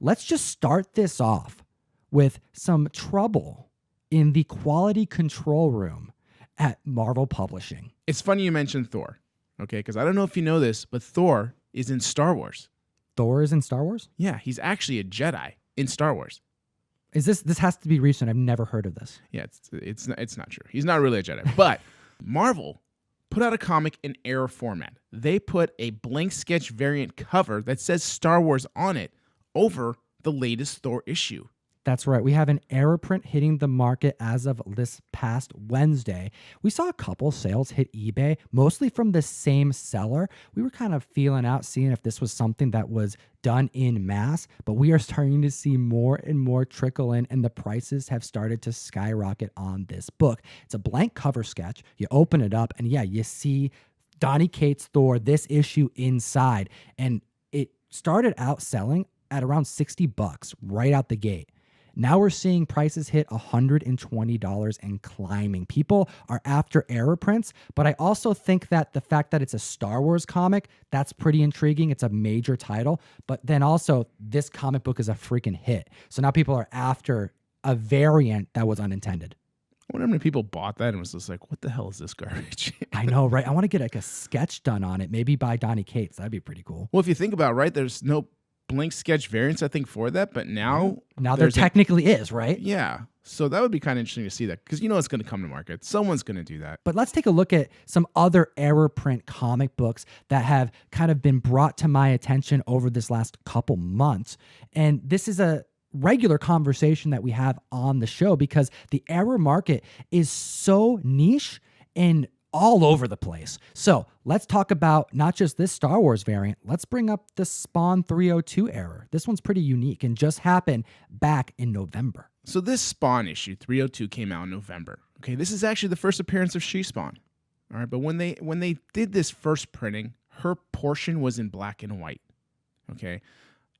let's just start this off with some trouble in the quality control room at Marvel Publishing. It's funny you mentioned Thor, okay? Because I don't know if you know this, but Thor is in Star Wars. Thor is in Star Wars? Yeah, he's actually a Jedi in Star Wars. Is this has to be recent? I've never heard of this. Yeah, it's not true. He's not really a Jedi. But Marvel put out a comic in error format. They put a blank sketch variant cover that says Star Wars on it over the latest Thor issue. That's right. We have an error print hitting the market as of this past Wednesday. We saw a couple sales hit eBay, mostly from the same seller. We were kind of feeling out, seeing if this was something that was done in mass, but we are starting to see more and more trickle in, and the prices have started to skyrocket on this book. It's a blank cover sketch. You open it up, and yeah, you see Donny Cates' Thor, this issue inside, and it started out selling at around $60 right out the gate. Now we're seeing prices hit $120 and climbing. People are after error prints, but I also think that the fact that it's a Star Wars comic, that's pretty intriguing. It's a major title, but then also this comic book is a freaking hit. So now people are after a variant that was unintended. I wonder how many people bought that and was just like, what the hell is this garbage? I know, right? I want to get like a sketch done on it, maybe by Donny Cates. That'd be pretty cool. Well, if you think about it, right, there's no blank sketch variants, I think, for that, but now there technically is, right? Yeah. So that would be kind of interesting to see that, because you know it's going to come to market. Someone's going to do that. But let's take a look at some other error print comic books that have kind of been brought to my attention over this last couple months. And this is a regular conversation that we have on the show because the error market is so niche and all over the place. So let's talk about not just this Star Wars variant. Let's bring up the Spawn 302 error. This one's pretty unique and just happened back in November. So this Spawn issue 302 came out in November. Okay, this is actually the first appearance of She-Spawn. All right, but when they did this first printing, her portion was in black and white. Okay.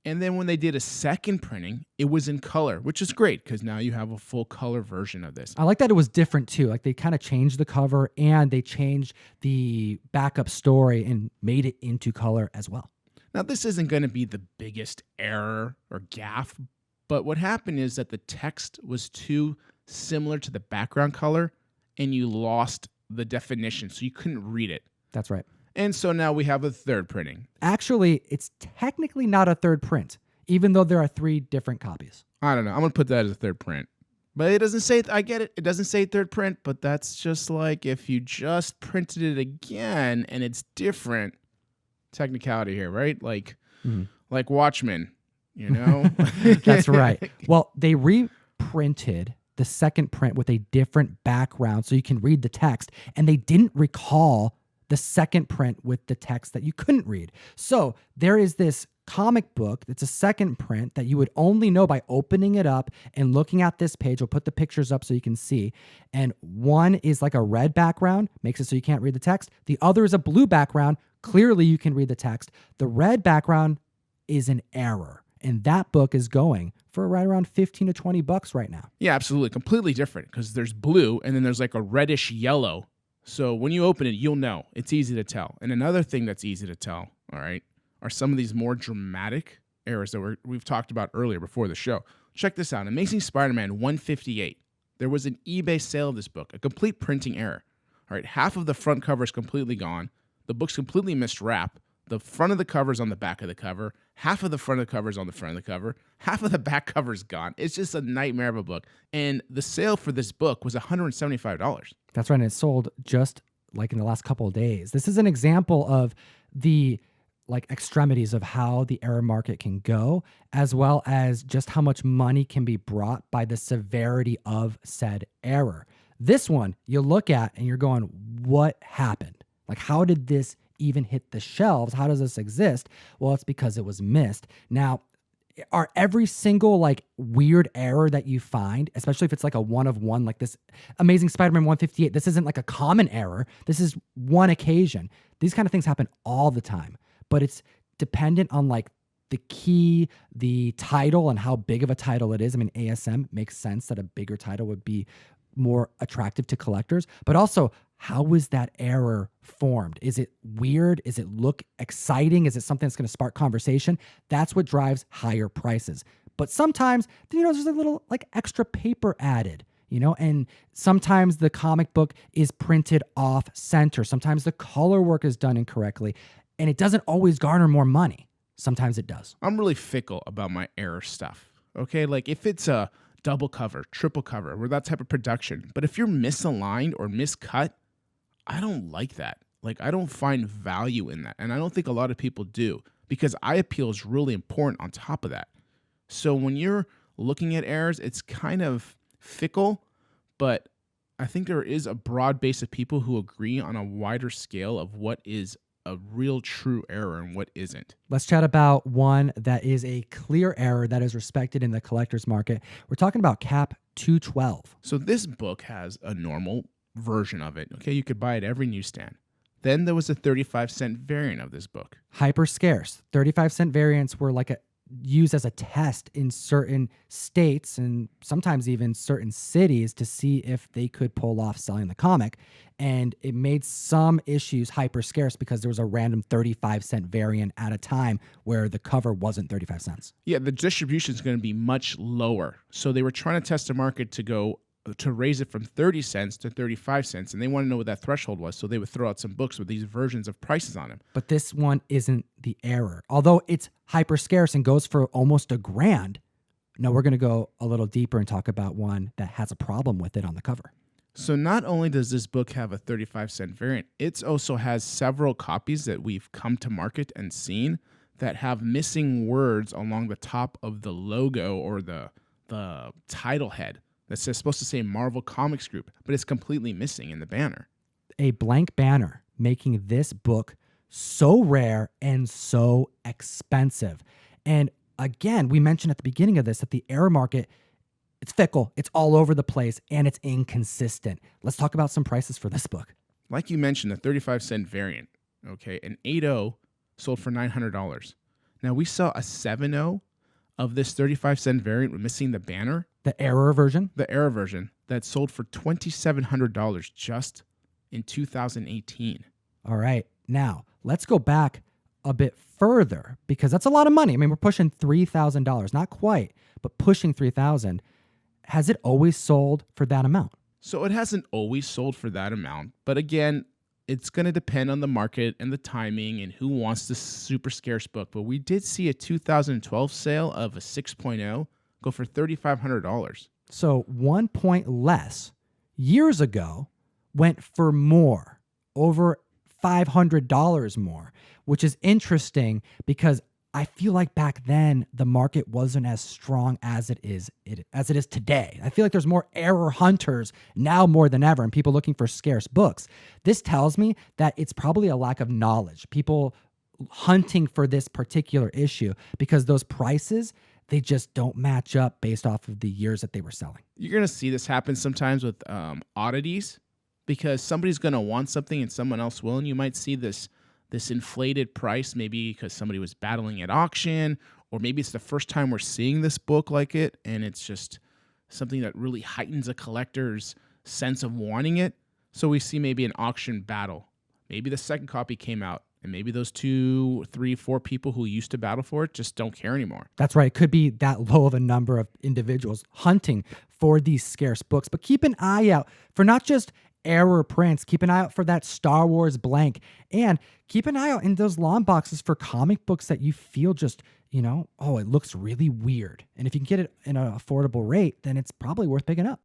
And then when they did a second printing, it was in color, which is great because now you have a full color version of this. I like that it was different too. Like they kind of changed the cover and they changed the backup story and made it into color as well. Now, this isn't going to be the biggest error or gaffe, but what happened is that the text was too similar to the background color and you lost the definition, so you couldn't read it. That's right. And so now we have a third printing. Actually, it's technically not a third print, even though there are 3 different copies. I don't know. I'm going to put that as a third print. But it doesn't say, I get it. It doesn't say third print, but that's just like if you just printed it again and it's different. Technicality here, right? Like Watchmen, you know? That's right. Well, they reprinted the second print with a different background so you can read the text, and they didn't recall the second print with the text that you couldn't read. So there is this comic book that's a second print that you would only know by opening it up and looking at this page. We'll put the pictures up so you can see. And one is like a red background, makes it so you can't read the text. The other is a blue background. Clearly you can read the text. The red background is an error. And that book is going for right around $15 to $20 right now. Yeah, absolutely. Completely different because there's blue and then there's like a reddish yellow. So when you open it, you'll know. It's easy to tell. And another thing that's easy to tell, all right, are some of these more dramatic errors that we've talked about earlier before the show. Check this out. Amazing Spider-Man 158. There was an eBay sale of this book, a complete printing error. All right, half of the front cover is completely gone. The book's completely miswrapped. The front of the cover is on the back of the cover. Half of the front of the cover is on the front of the cover. Half of the back cover is gone. It's just a nightmare of a book. And the sale for this book was $175. That's right. And it sold just like in the last couple of days. This is an example of the like extremities of how the error market can go, as well as just how much money can be brought by the severity of said error. This one you look at and you're going, what happened? Like, how did this even hit the shelves? How does this exist? Well, it's because it was missed. Now, are every single like weird error that you find, especially if it's like a one of one, like this Amazing Spider-Man 158, this isn't like a common error. This is one occasion. These kind of things happen all the time, but it's dependent on like the key, the title, and how big of a title it is. I mean, ASM makes sense that a bigger title would be more attractive to collectors, but also how was that error formed? Is it weird? Is it look exciting? Is it something that's going to spark conversation? That's what drives higher prices. But sometimes, there's a little like extra paper added, and sometimes the comic book is printed off center. Sometimes the color work is done incorrectly, and it doesn't always garner more money. Sometimes it does. I'm really fickle about my error stuff. Okay, like if it's a double cover, triple cover, or that type of production, but if you're misaligned or miscut, I don't like that. Like I don't find value in that, and I don't think a lot of people do, because eye appeal is really important on top of that. So when you're looking at errors, it's kind of fickle, but I think there is a broad base of people who agree on a wider scale of what is a real true error and what isn't. Let's chat about one that is a clear error that is respected in the collector's market. We're talking about Cap 212. So this book has a normal version of it. Okay, you could buy it at every newsstand. Then there was a 35-cent variant of this book. Hyper scarce. 35-cent variants were used as a test in certain states and sometimes even certain cities to see if they could pull off selling the comic. And it made some issues hyper scarce because there was a random 35-cent variant at a time where the cover wasn't 35 cents. Yeah, the distribution is going to be much lower. So they were trying to test the market to raise it from 30 cents to 35 cents, and they want to know what that threshold was, so they would throw out some books with these versions of prices on them. But this one isn't the error. Although it's hyper scarce and goes for almost $1,000, no, we're going to go a little deeper and talk about one that has a problem with it on the cover. So not only does this book have a 35-cent variant, it also has several copies that we've come to market and seen that have missing words along the top of the logo or the title head. That's supposed to say Marvel Comics Group, but it's completely missing in the banner. A blank banner, making this book so rare and so expensive. And again, we mentioned at the beginning of this that the error market, it's fickle, it's all over the place, and it's inconsistent. Let's talk about some prices for this book. Like you mentioned, the 35-cent variant, okay, an 8.0 sold for $900. Now, we saw a 7.0 of this 35-cent variant missing the banner. The error version? The error version that sold for $2,700 just in 2018. All right. Now, let's go back a bit further because that's a lot of money. I mean, we're pushing $3,000. Not quite, but pushing $3,000. Has it always sold for that amount? So it hasn't always sold for that amount. But again, it's going to depend on the market and the timing and who wants this super scarce book. But we did see a 2012 sale of a 6.0 go for $3,500. So 1 point less years ago went for more, over $500 more, which is interesting because I feel like back then the market wasn't as strong as it is today. I feel like there's more error hunters now more than ever and people looking for scarce books. This tells me that it's probably a lack of knowledge. People hunting for this particular issue because those prices, they just don't match up based off of the years that they were selling. You're going to see this happen sometimes with oddities because somebody's going to want something and someone else will, and you might see this inflated price maybe because somebody was battling at auction, or maybe it's the first time we're seeing this book like it, and it's just something that really heightens a collector's sense of wanting it. So we see maybe an auction battle. Maybe the second copy came out, and maybe those 2, 3, 4 people who used to battle for it just don't care anymore. That's right. It could be that low of a number of individuals hunting for these scarce books. But keep an eye out for not just error prints. Keep an eye out for that Star Wars blank. And keep an eye out in those long boxes for comic books that you feel just, it looks really weird. And if you can get it in an affordable rate, then it's probably worth picking up.